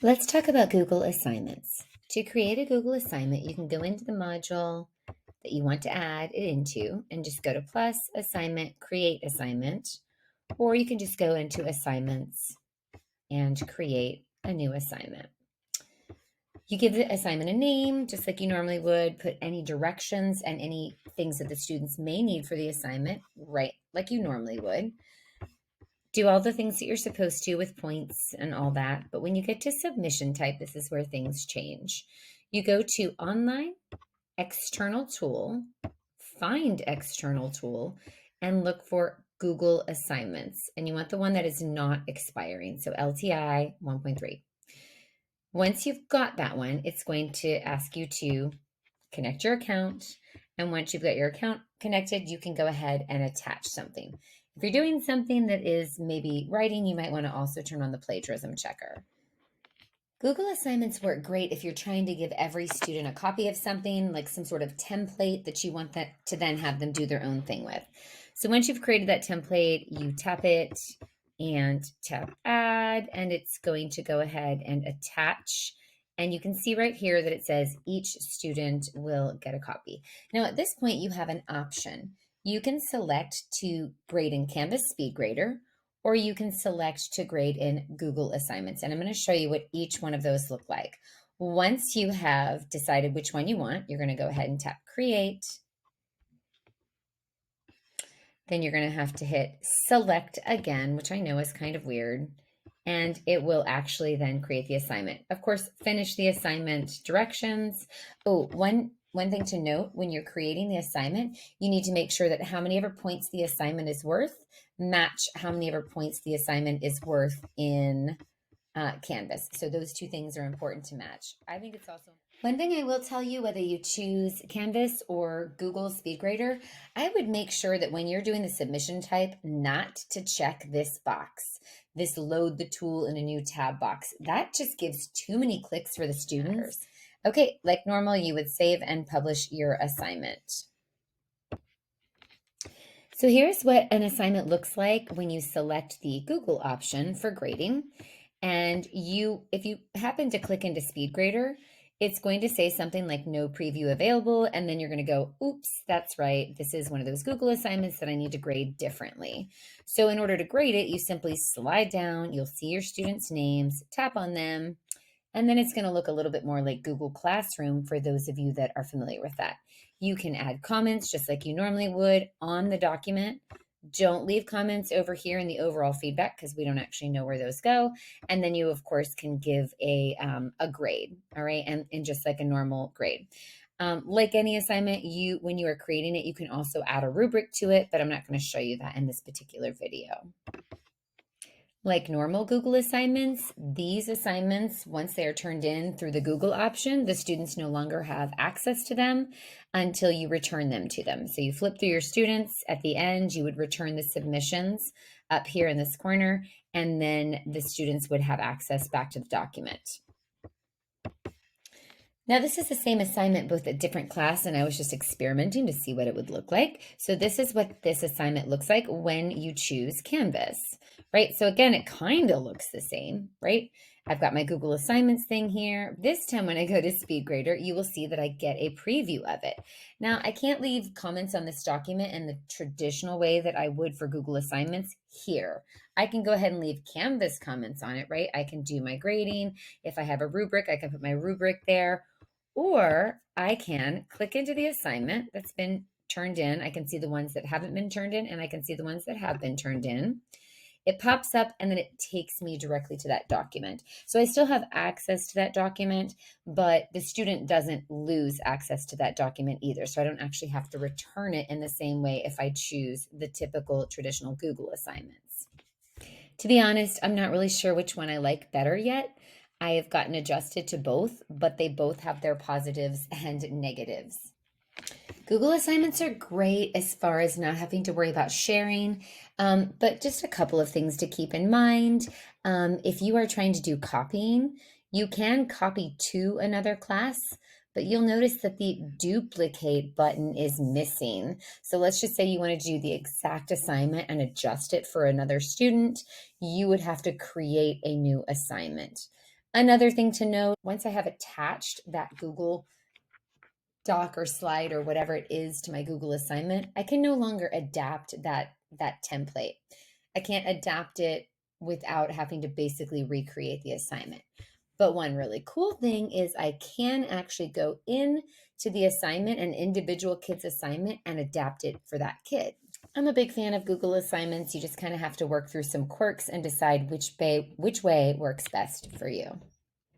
Let's talk about Google Assignments. To create a Google assignment, you can go into the module that you want to add it into and just go to plus, assignment, create assignment, or you can just go into assignments and create a new assignment. You give the assignment a name, just like you normally would, put any directions and any things that the students may need for the assignment, right, like you normally would. Do all the things that you're supposed to with points and all that. But when you get to submission type, this is where things change. You go to Online, External Tool, Find External Tool, and look for Google Assignments. And you want the one that is not expiring. So LTI 1.3. Once you've got that one, it's going to ask you to connect your account. And once you've got your account connected, you can go ahead and attach something. If you're doing something that is maybe writing, you might want to also turn on the plagiarism checker. Google Assignments work great if you're trying to give every student a copy of something, like some sort of template that you want that to then have them do their own thing with. So once you've created that template, you tap it and tap Add, and it's going to go ahead and attach. And you can see right here that it says each student will get a copy. Now at this point, you have an option. You can select to grade in Canvas Speed Grader, or you can select to grade in Google Assignments. And I'm going to show you what each one of those look like. Once you have decided which one you want, you're going to go ahead and tap Create. Then you're going to have to hit Select again, which I know is kind of weird. And it will actually then create the assignment. Of course, finish the assignment directions. Oh, one thing to note, when you're creating the assignment, you need to make sure that how many ever points the assignment is worth match how many ever points the assignment is worth in Canvas. So those two things are important to match. I think it's also one thing I will tell you, whether you choose Canvas or Google SpeedGrader, I would make sure that when you're doing the submission type, not to check this box, this load the tool in a new tab box. That just gives too many clicks for the students. Okay, like normal, you would save and publish your assignment. So here's what an assignment looks like when you select the Google option for grading. And if you happen to click into SpeedGrader, it's going to say something like no preview available. And then you're going to go, oops, that's right. This is one of those Google assignments that I need to grade differently. So in order to grade it, you simply slide down, you'll see your students' names, tap on them, and then it's going to look a little bit more like Google Classroom for those of you that are familiar with that. You can add comments just like you normally would on the document. Don't leave comments over here in the overall feedback because we don't actually know where those go. And then you, of course, can give a grade, all right, and just like a normal grade. Like any assignment, when you are creating it, you can also add a rubric to it, but I'm not going to show you that in this particular video. Like normal Google assignments, these assignments, once they are turned in through the Google option, the students no longer have access to them until you return them to them. So you flip through your students. At the end, you would return the submissions up here in this corner, and then the students would have access back to the document. Now, this is the same assignment, both a different class, and I was just experimenting to see what it would look like. So this is what this assignment looks like when you choose Canvas, right? So again, it kind of looks the same, right? I've got my Google Assignments thing here. This time when I go to SpeedGrader, you will see that I get a preview of it. Now, I can't leave comments on this document in the traditional way that I would for Google Assignments here. I can go ahead and leave Canvas comments on it, right? I can do my grading. If I have a rubric, I can put my rubric there. Or I can click into the assignment that's been turned in. I can see the ones that haven't been turned in, and I can see the ones that have been turned in. It pops up, and then it takes me directly to that document. So I still have access to that document, but the student doesn't lose access to that document either. So I don't actually have to return it in the same way if I choose the typical traditional Google assignments. To be honest, I'm not really sure which one I like better yet. I have gotten adjusted to both, but they both have their positives and negatives. Google assignments are great as far as not having to worry about sharing, but just a couple of things to keep in mind. If you are trying to do copying, you can copy to another class, but you'll notice that the duplicate button is missing. So let's just say you want to do the exact assignment and adjust it for another student. You would have to create a new assignment. Another thing to note, once I have attached that Google Doc or slide or whatever it is to my Google assignment, I can no longer adapt that template. I can't adapt it without having to basically recreate the assignment. But one really cool thing is I can actually go in to the assignment, an individual kid's assignment, and adapt it for that kid. I'm a big fan of Google assignments. You just kind of have to work through some quirks and decide which way works best for you.